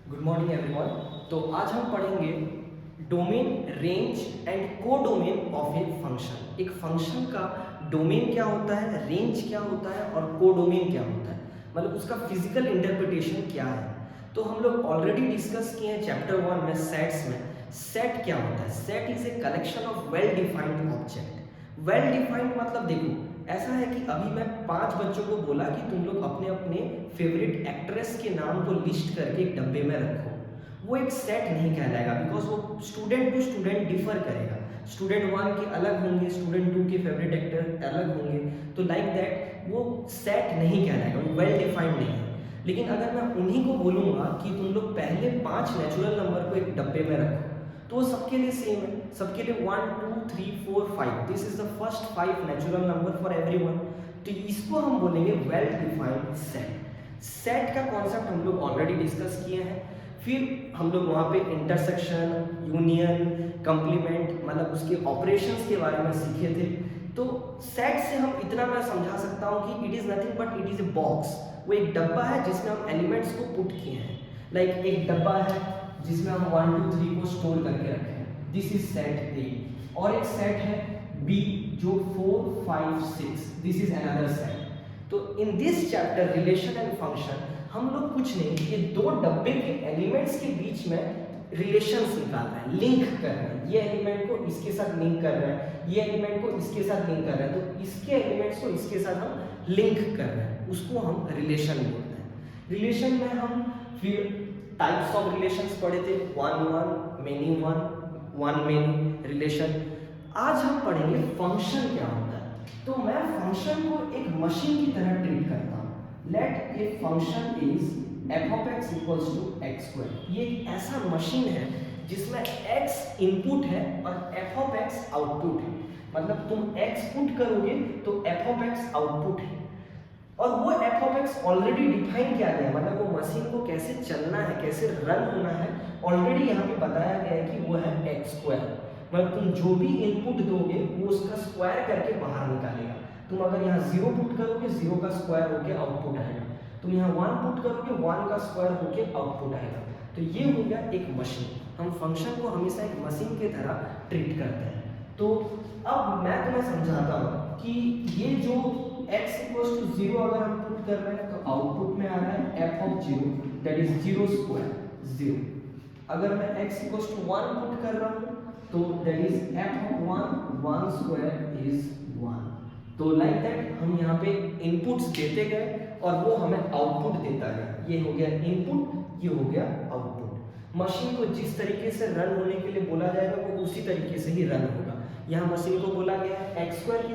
Good morning everyone. तो आज हम पढ़ेंगे डोमेन, रेंज एंड को डोमेन ऑफ ए फंक्शन। एक फंक्शन का डोमेन क्या होता है, रेंज क्या होता है और को डोमेन क्या होता है, मतलब उसका फिजिकल इंटरप्रिटेशन क्या है। तो हम लोग ऑलरेडी डिस्कस किए हैं चैप्टर 1 में सेट्स में। सेट क्या होता है? Set is a collection of well defined object. Well defined मतलब देखो, ऐसा है कि अभी मैं 5 बच्चों को बोला कि तुम लोग अपने अपने फेवरेट एक्ट्रेस के नाम को लिस्ट करके एक डब्बे में रखो। वो एक सेट नहीं कहलाएगा, बिकॉज वो स्टूडेंट टू स्टूडेंट डिफर करेगा। स्टूडेंट 1 के अलग होंगे, स्टूडेंट 2 के फेवरेट एक्टर अलग होंगे, तो लाइक दैट वो सेट नहीं कहलाएगा, वो वेल डिफाइंड नहीं है। लेकिन अगर मैं उन्हीं को बोलूँगा कि तुम लोग पहले 5 नेचुरल नंबर को एक डब्बे में रखो, तो वो सबके लिए सेम है, सबके लिए 1 2 3 4 5, this is the first 5 natural number for everyone. तो इसको हम बोलेंगे वेल डिफाइंड सेट। सेट का कॉन्सेप्ट हम लोग ऑलरेडी डिस्कस किए हैं। फिर हम लोग वहाँ पे इंटरसेक्शन, यूनियन, कंप्लीमेंट, मतलब उसके ऑपरेशंस के बारे में सीखे थे। तो सेट से हम इतना मैं समझा सकता हूँ कि it is nothing but it is a box. वो एक डब्बा है जिसमें हम एलिमेंट्स को पुट किए हैं। लाइक एक डब्बा है जिसमें हम 1 2 3 को स्टोर करके रखे हैं, दिस इज सेट ए। और एक सेट है बी जो 4 5 6, दिस इज अनदर सेट। तो in this chapter relation and function हम लोग कुछ नहीं, ये दो डब्बे के एलिमेंट्स के बीच में रिलेशंस निकाल रहे हैं, लिंक कर रहे हैं। ये एलिमेंट को इसके साथ लिंक कर रहे हैं, ये एलिमेंट को इसके साथ लिंक कर रहे हैं, तो इसके एलिमेंट्स को इसके साथ हम लिंक कर रहे हैं, उसको हम रिलेशन बोलते हैं। रिलेशन में हम फिर टाइप्स ऑफ रिलेशंस पढ़े थे, one one, many one, one many relation. आज हम पढ़ेंगे फंक्शन क्या होता है। तो मैं फंक्शन को एक मशीन की तरह ट्रीट करता हूँ। Let a function is f of x equals to x square. ये एक ऐसा मशीन है जिसमें x इनपुट है और एफ ऑफ एक्स आउटपुट है। मतलब तुम x पुट करोगे तो एफ ऑफ एक्स आउटपुट है, और वो F of x already define किया गया है, मतलब वो मशीन को कैसे चलना है, कैसे रन होना है, ऑलरेडी यहाँ पे बताया गया है कि वो है एक्स स्क्वायर। मतलब तुम जो भी इनपुट दोगे वो उसका स्क्वायर करके बाहर निकालेगा। तुम अगर यहाँ 0 पुट करोगे, 0 का स्क्वायर होके आउटपुट आएगा। तुम यहाँ 1 पुट करोगे, 1 का स्क्वायर होके आउटपुट आएगा। तो ये हो गया एक मशीन। हम फंक्शन को हमेशा एक मशीन की तरह ट्रीट करते हैं। तो अब मैं तुम्हें समझाता हूँ कि ये जो x इक्वल्स टू 0 अगर हम पुट कर रहे हैं तो आउटपुट में आ रहा है f of 0, that is 0 square 0। अगर मैं x इक्वल्स टू 1 पुट कर रहा हूँ तो that is f of 1, 1 square is 1। तो लाइक दैट हम यहाँ पे इनपुट्स देते गए और वो हमें आउटपुट देता है। ये हो गया इनपुट, ये हो गया आउटपुट। मशीन को जिस तरीके से रन होने के लिए बोला जाएगा वो उसी तरीके से ही रन होगा। यहाँ मशीन को बोला गया है एक्स स्क्वायर की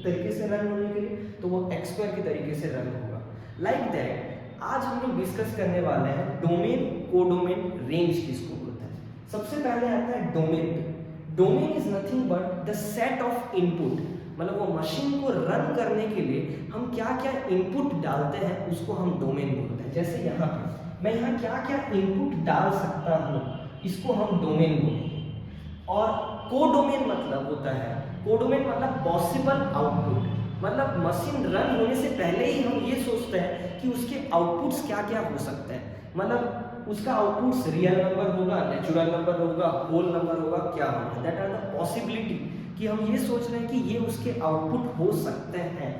तरीके से रन होने के लिए, तो वो एक्स स्क्वायर की तरीके से रन होगा। लाइक दैट आज हम लोग डिस्कस करने वाले हैं डोमेन, कोडोमेन, रेंज किसको बोलते हैं। सबसे पहले आता है domain. Domain is nothing but the set of input, मतलब वो मशीन को रन करने के लिए हम क्या क्या इनपुट डालते हैं उसको हम डोमेन बोलते हैं। जैसे यहाँ पे मैं यहाँ क्या क्या इनपुट डाल सकता हूँ, इसको हम डोमेन बोलेंगे। और कोडोमेन मतलब होता है, कोडोमेन मतलब पॉसिबल आउटपुट, मतलब मशीन रन होने से पहले ही हम ये सोचते हैं कि उसके आउटपुट्स क्या क्या हो सकते हैं। मतलब उसका आउटपुट्स रियल नंबर होगा, नेचुरल नंबर होगा, होल नंबर होगा, क्या होगा, दैट आर द पॉसिबिलिटी, कि हम ये सोच रहे हैं कि ये उसके आउटपुट हो सकते हैं।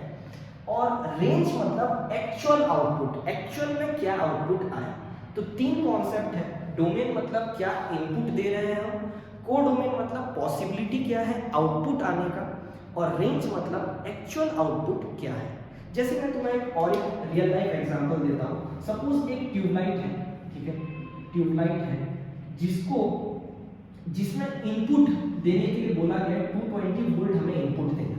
और रेंज मतलब एक्चुअल आउटपुट, एक्चुअल में क्या आउटपुट आए। तो 3 कॉन्सेप्ट है। डोमेन मतलब क्या इनपुट दे रहे हैं हम, कोडोमेन मतलब पॉसिबिलिटी क्या है आउटपुट आने का, और रेंज मतलब एक्चुअल आउटपुट क्या है। जैसे मैं तुम्हें एक और एक रियल लाइफ एग्जांपल देता हूँ। सपोज एक ट्यूबलाइट है, ठीक है, ट्यूबलाइट है जिसमें इनपुट देने के लिए बोला गया 220 वोल्ट हमें इनपुट देना।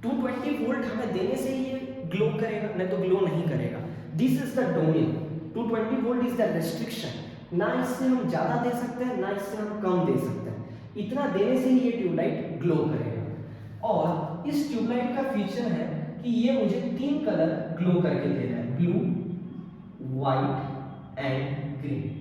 220 वोल्ट हमें देने से ही ये ग्लो करेगा, नहीं तो ग्लो नहीं करेगा। This is the domain. 220 volt is the restriction, ना इससे हम ज्यादा दे सकते हैं ना इससे हम कम दे सकते हैं। इतना देने से ही ये ट्यूबलाइट ग्लो करेगा। और इस ट्यूबलाइट का फीचर है कि ये मुझे 3 कलर ग्लो करके दे रहा है, ब्लू, व्हाइट एंड ग्रीन।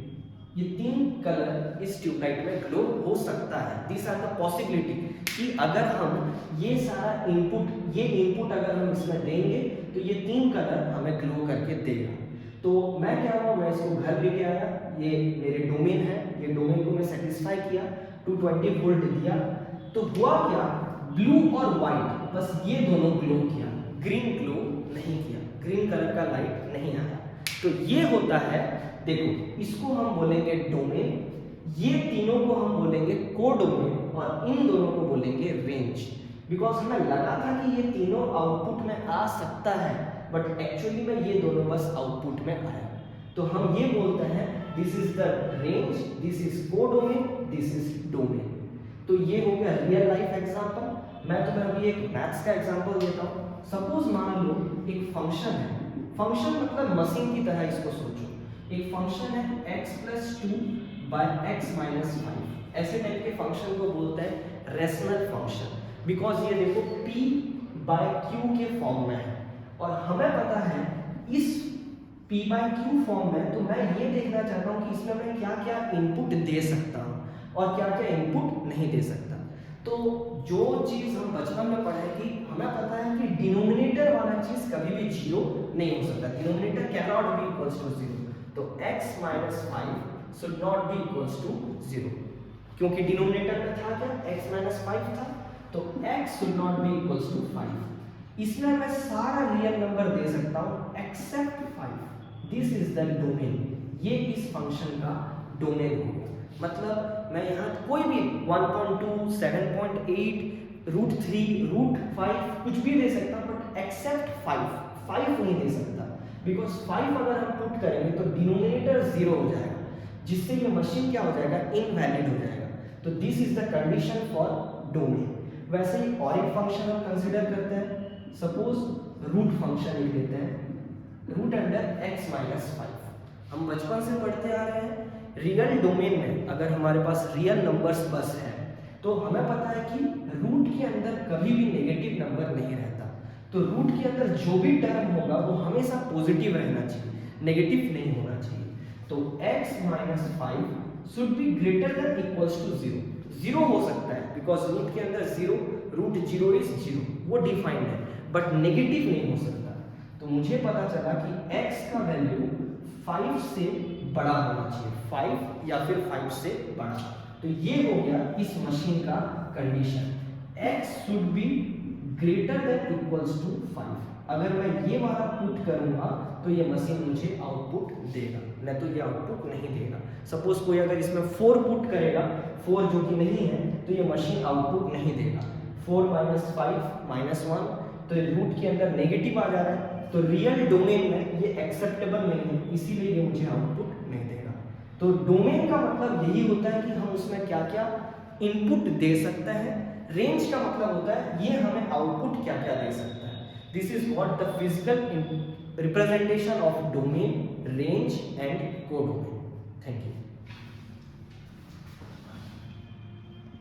ये 3 कलर इस ट्यूबलाइट में ग्लो हो सकता है। दिस आर द पॉसिबिलिटी कि अगर हम ये सारा इनपुट, ये इनपुट अगर हम इसमें देंगे तो ये 3 कलर हमें ग्लो करके देगा। तो मैं क्या हुआ, मैं इसको घर लेके आया, ये मेरे डोमेन है, ये डोमेन को मैं सेटिस्फाई किया, 220 वोल्ट दिया, तो हुआ क्या, ब्लू और व्हाइट बस ये दोनों ग्लो किया, ग्रीन ग्लो नहीं किया, ग्रीन कलर का लाइट नहीं आया। तो ये होता है, देखो इसको हम बोलेंगे डोमेन, ये तीनों को हम बोलेंगे कोडोमेन और इन दोनों को बोलेंगे रेंज। बिकॉज हमें लगा था कि ये तीनों आउटपुट में आ सकता है, बट एक्चुअली में ये दोनों बस आउटपुट में आया। तो हम ये बोलते हैं this is the range, this is codomain, this is domain. तो ये हो गया रियल लाइफ एग्जांपल। मैं तुम्हें अभी एक मैथ्स का एग्जांपल देता हूँ। सपोज मान लो एक फंक्शन है, फंक्शन मतलब मशीन की तरह इसको सोचो। एक फंक्शन है x + 2 / x - 5, ऐसे टाइप के फंक्शन को बोलते हैं रेशनल फंक्शन। बिकॉज ये देखो p/q के फॉर्म में है और हमें पता है इस p/q फॉर्म में, तो मैं ये देखना चाहता हूँ कि इसमें मैं क्या क्या इनपुट दे सकता हूँ और क्या क्या इनपुट नहीं दे सकता। तो जो चीज़ हम बचपन में पढ़े कि हमें पता है कि डिनोमिनेटर वाला चीज़ कभी भी 0 नहीं हो सकता, denominator can not be equals to 0। तो x - 5 should not be equals to 0, क्योंकि डिनोमिनेटर में था क्या, x - 5 था, तो x should not be equals to 5। इसमें मैं सारा रियल नंबर दे सकता हूं except 5। This is the domain, ये इस फंक्शन का डोमेन होगा। मतलब मैं यहाँ कोई भी 1.2, 7.8, √3, √5 कुछ भी दे सकता हूँ, बट एक्सेप्ट 5 नहीं दे सकता। बिकॉज 5 अगर हम पुट करेंगे तो डिनोमिनेटर 0 हो जाएगा, जिससे ये मशीन क्या हो जाएगा, इनवैलिड हो जाएगा। तो this is the condition for domain. वैसे ही और एक फंक्शन हम कंसीडर करते हैं, सपोज रूट फंक्शन लिख लेते हैं, √x - 5। हम बचपन से पढ़ते आ रहे हैं रियल डोमेन में अगर हमारे पास रियल नंबर्स बस है तो हमें पता है कि रूट के अंदर कभी भी नेगेटिव नंबर नहीं रहता। तो रूट के अंदर जो भी टर्म होगा वो हमेशा पॉजिटिव रहना चाहिए, नेगेटिव नहीं होना चाहिए। तो x - 5 should be greater than equals to 0। 0 हो सकता है बिकॉज रूट के अंदर 0, √0 इज 0, वो डिफाइंड है, बट नेगेटिव नहीं हो सकता। तो मुझे पता चला कि x का वैल्यू 5 से बड़ा होना चाहिए, 5 या फिर 5 से बड़ा। तो ये हो गया इस मशीन का condition, x should be greater than equals to 5। अगर मैं ये वाला पुट करूंगा तो ये मशीन मुझे आउटपुट देगा, नहीं तो ये आउटपुट नहीं देगा। सपोज कोई अगर इसमें 4 पुट करेगा, 4 जो कि नहीं है, तो ये मशीन आउटपुट नहीं देगा। 4 - 5 - 1, तो रूट के अंदर नेगेटिव आ जा रहा है, तो रियल डोमेन में ये एक्सेप्टेबल नहीं है, इसीलिए ये मुझे आउटपुट नहीं देगा। तो डोमेन का मतलब यही होता है कि हम उसमें क्या क्या इनपुट दे सकते हैं। रेंज का मतलब होता है ये हमें आउटपुट क्या क्या दे सकता है। This is what the physical representation of domain, range and codomain. Thank you.